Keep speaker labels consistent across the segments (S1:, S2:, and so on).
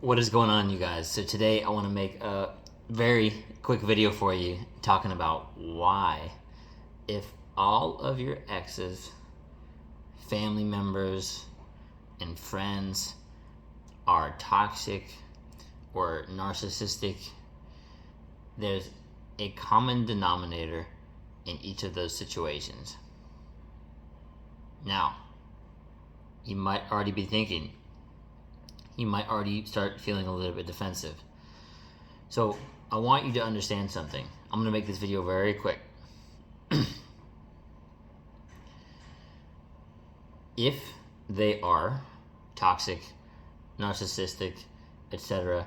S1: What is going on, you guys? So today I want to make a very quick video for you talking about why, if all of your exes, family members, and friends are toxic or narcissistic, there's a common denominator in each of those situations. Now, you might already be thinking, you might already start feeling a little bit defensive. So I want you to understand something. I'm going to make this video very quick. If they are toxic, narcissistic, etc.,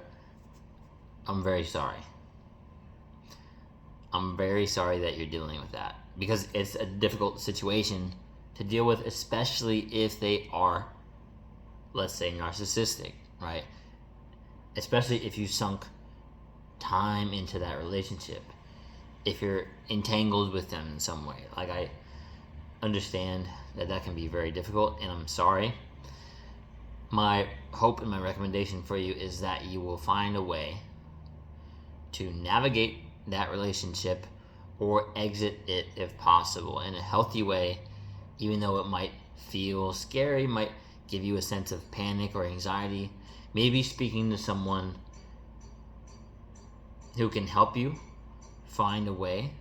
S1: I'm very sorry. I'm very sorry that you're dealing with that, because it's a difficult situation to deal with, especially if they are, let's say, narcissistic, right? Especially if you sunk time into that relationship, if you're entangled with them in some way. Like, I understand that can be very difficult, and I'm sorry. My hope and my recommendation for you is that you will find a way to navigate that relationship or exit it if possible in a healthy way, even though it might feel scary, might give you a sense of panic or anxiety. Maybe speaking to someone who can help you find a way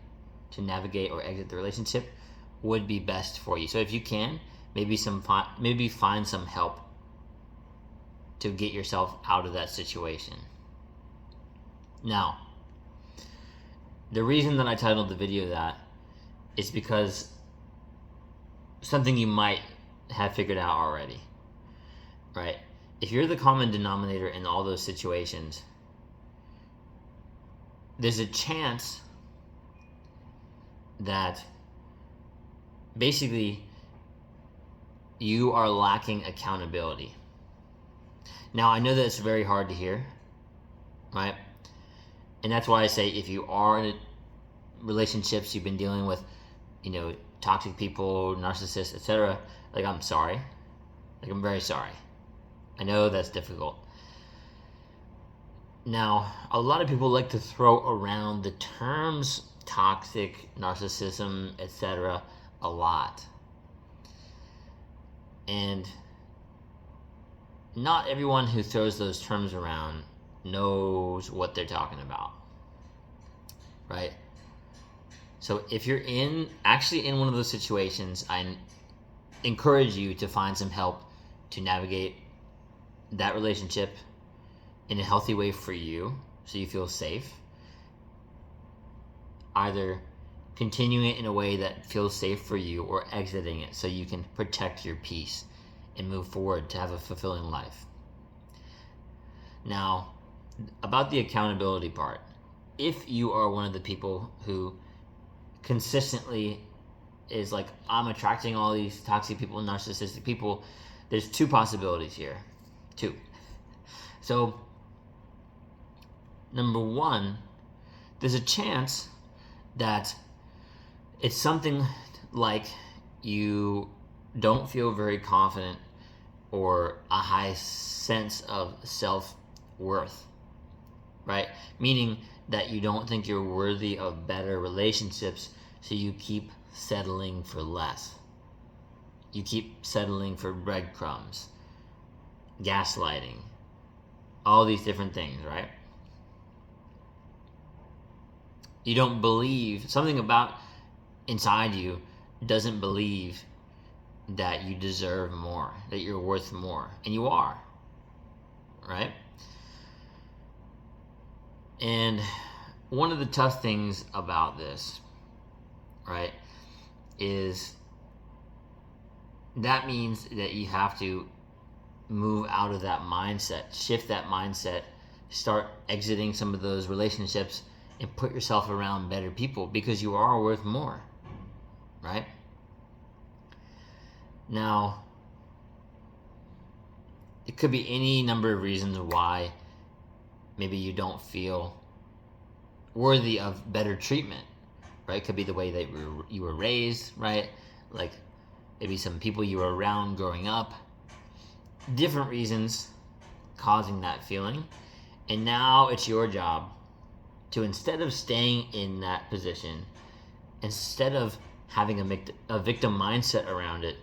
S1: to navigate or exit the relationship would be best for you. So if you can, maybe find some help to get yourself out of that situation. Now, the reason that I titled the video that is because something you might have figured out already, right? If you're the common denominator in all those situations, there's a chance that basically you are lacking accountability. Now, I know that it's very hard to hear, right? And that's why I say, if you are in relationships, you've been dealing with, toxic people, narcissists, etc., like, I'm sorry. Like, I'm very sorry. I know that's difficult. Now, a lot of people like to throw around the terms toxic, narcissism, etc. a lot. And not everyone who throws those terms around knows what they're talking about, right? So if you're actually in one of those situations, I encourage you to find some help to navigate that relationship in a healthy way for you, so you feel safe. Either continuing it in a way that feels safe for you, or exiting it so you can protect your peace and move forward to have a fulfilling life. Now, about the accountability part, if you are one of the people who consistently is like, I'm attracting all these toxic people, narcissistic people, there's two possibilities here. Two. So, number one, there's a chance that it's something like you don't feel very confident or a high sense of self-worth, right? Meaning that you don't think you're worthy of better relationships, so you keep settling for less. You keep settling for breadcrumbs, gaslighting, all these different things, right? You don't believe, something about inside you doesn't believe that you deserve more, that you're worth more, and you are, right? And one of the tough things about this, right, is that means that you have to move out of that mindset, shift that mindset, start exiting some of those relationships, and put yourself around better people, because you are worth more, right? Now, it could be any number of reasons why maybe you don't feel worthy of better treatment, right? It could be the way that you were raised, right? Like, maybe some people you were around growing up. Different reasons, causing that feeling. And now it's your job to, instead of staying in that position, instead of having a victim mindset around it,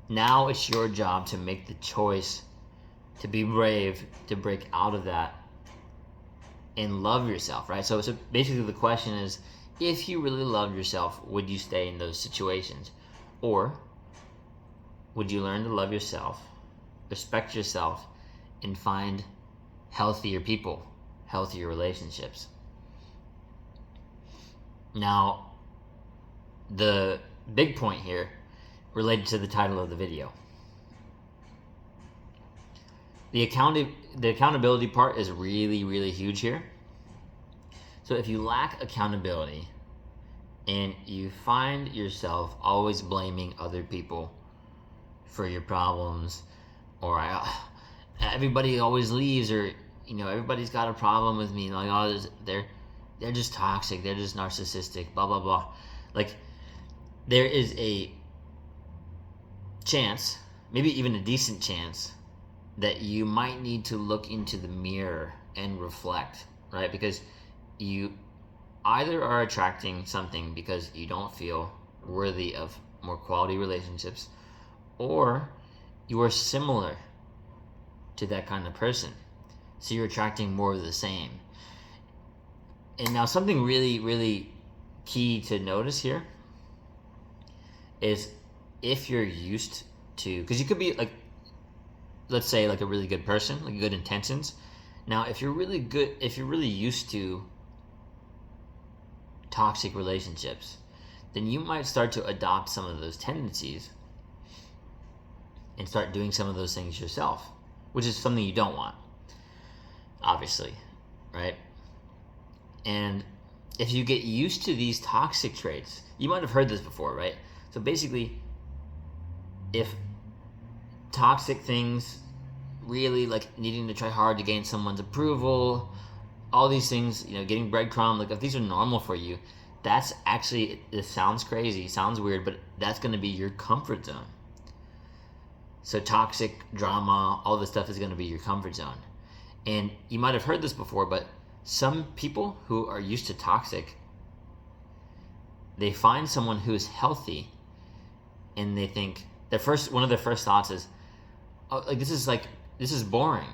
S1: now it's your job to make the choice to be brave, to break out of that and love yourself, right? So basically the question is, if you really loved yourself, would you stay in those situations? Or would you learn to love yourself, respect yourself, and find healthier people, healthier relationships? Now, the big point here related to the title of the video. The accountability part is really, really huge here. So if you lack accountability and you find yourself always blaming other people for your problems, or everybody always leaves, or everybody's got a problem with me, like, oh, they're just toxic, they're just narcissistic, blah blah blah. Like, there is a chance, maybe even a decent chance, that you might need to look into the mirror and reflect, right? Because you either are attracting something because you don't feel worthy of more quality relationships, or you are similar to that kind of person, so you're attracting more of the same. And now something really, really key to notice here is, if you're used to, because you could be, like, let's say, like, a really good person, like good intentions. Now, if you're really used to toxic relationships, then you might start to adopt some of those tendencies and start doing some of those things yourself, which is something you don't want, obviously, right? And if you get used to these toxic traits, you might have heard this before, right? So basically, if toxic things, really, like needing to try hard to gain someone's approval, all these things, getting breadcrumb, like, if these are normal for you, that's actually, it sounds crazy, sounds weird, but that's going to be your comfort zone. So toxic drama, all this stuff is going to be your comfort zone. And you might have heard this before, but some people who are used to toxic, they find someone who is healthy, and they think one of their first thoughts is, oh, like, this is boring.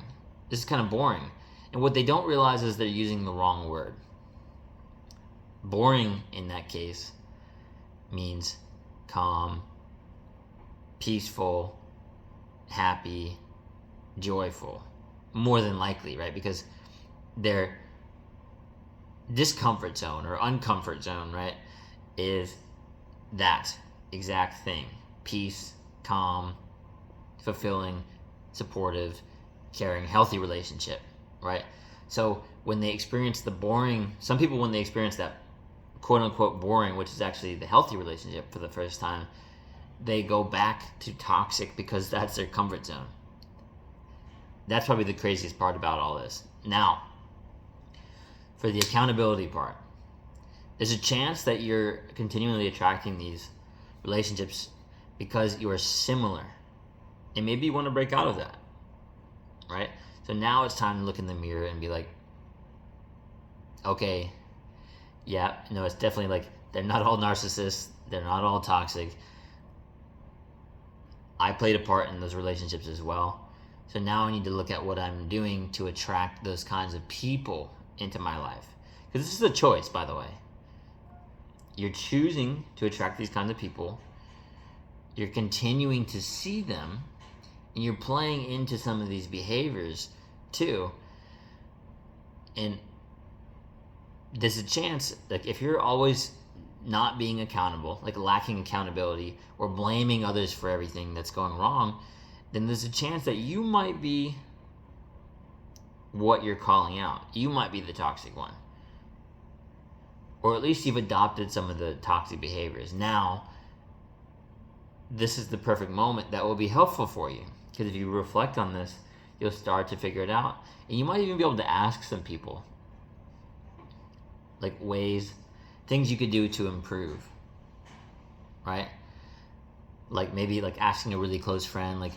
S1: This is kind of boring. And what they don't realize is they're using the wrong word. Boring in that case means calm, peaceful, happy, joyful, more than likely, right? Because their discomfort zone or uncomfort zone, right, is that exact thing: peace, calm, fulfilling, supportive, caring, healthy relationship, right? So when they experience the boring, some people, when they experience that quote unquote boring, which is actually the healthy relationship, for the first time, they go back to toxic because that's their comfort zone. That's probably the craziest part about all this. Now, for the accountability part, there's a chance that you're continually attracting these relationships because you are similar, and maybe you want to break out of that, right? So now it's time to look in the mirror and be like, okay, yeah, no, it's definitely, like, they're not all narcissists, they're not all toxic. I played a part in those relationships as well. So now I need to look at what I'm doing to attract those kinds of people into my life. Because this is a choice, by the way. You're choosing to attract these kinds of people. You're continuing to see them, and you're playing into some of these behaviors too. And there's a chance, like, if you're always not being accountable, like lacking accountability, or blaming others for everything that's going wrong, then there's a chance that you might be what you're calling out. You might be the toxic one. Or at least you've adopted some of the toxic behaviors. Now, this is the perfect moment that will be helpful for you. Because if you reflect on this, you'll start to figure it out. And you might even be able to ask some people, like, things you could do to improve, right? Like, maybe, like, asking a really close friend, like,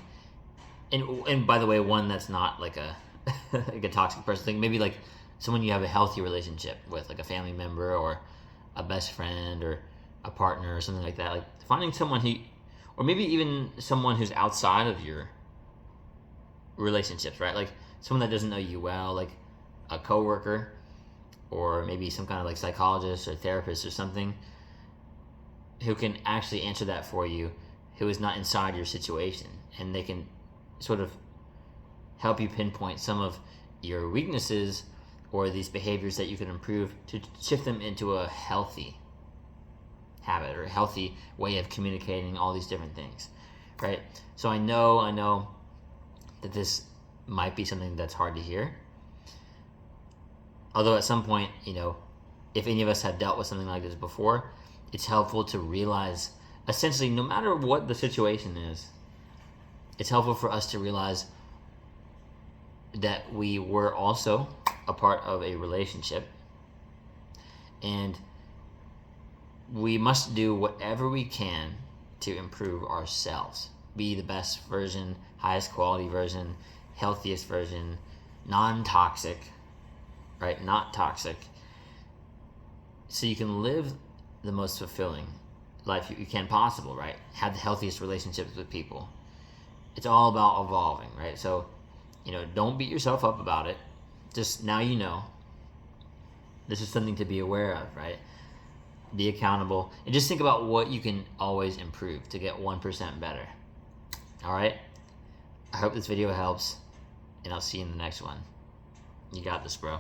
S1: and by the way, one that's not like a like a toxic person thing. Maybe like someone you have a healthy relationship with, like a family member or a best friend or a partner or something like that. Like finding someone who, or maybe even someone who's outside of your relationships, right? Like someone that doesn't know you well, like a coworker, or maybe some kind of like psychologist or therapist or something, who can actually answer that for you, who is not inside your situation, and they can sort of help you pinpoint some of your weaknesses or these behaviors that you can improve to shift them into a healthy habit or a healthy way of communicating all these different things, right? So I know that this might be something that's hard to hear. Although at some point, if any of us have dealt with something like this before, it's helpful to realize, essentially, no matter what the situation is, it's helpful for us to realize that we were also a part of a relationship, and we must do whatever we can to improve ourselves, be the best version, highest quality version, healthiest version, non-toxic, right? Not toxic, so you can live the most fulfilling life you can possible, right? Have the healthiest relationships with people. It's all about evolving, right? So, don't beat yourself up about it. Just now this is something to be aware of, right? Be accountable, and just think about what you can always improve to get 1% better. All right? I hope this video helps, and I'll see you in the next one. You got this, bro.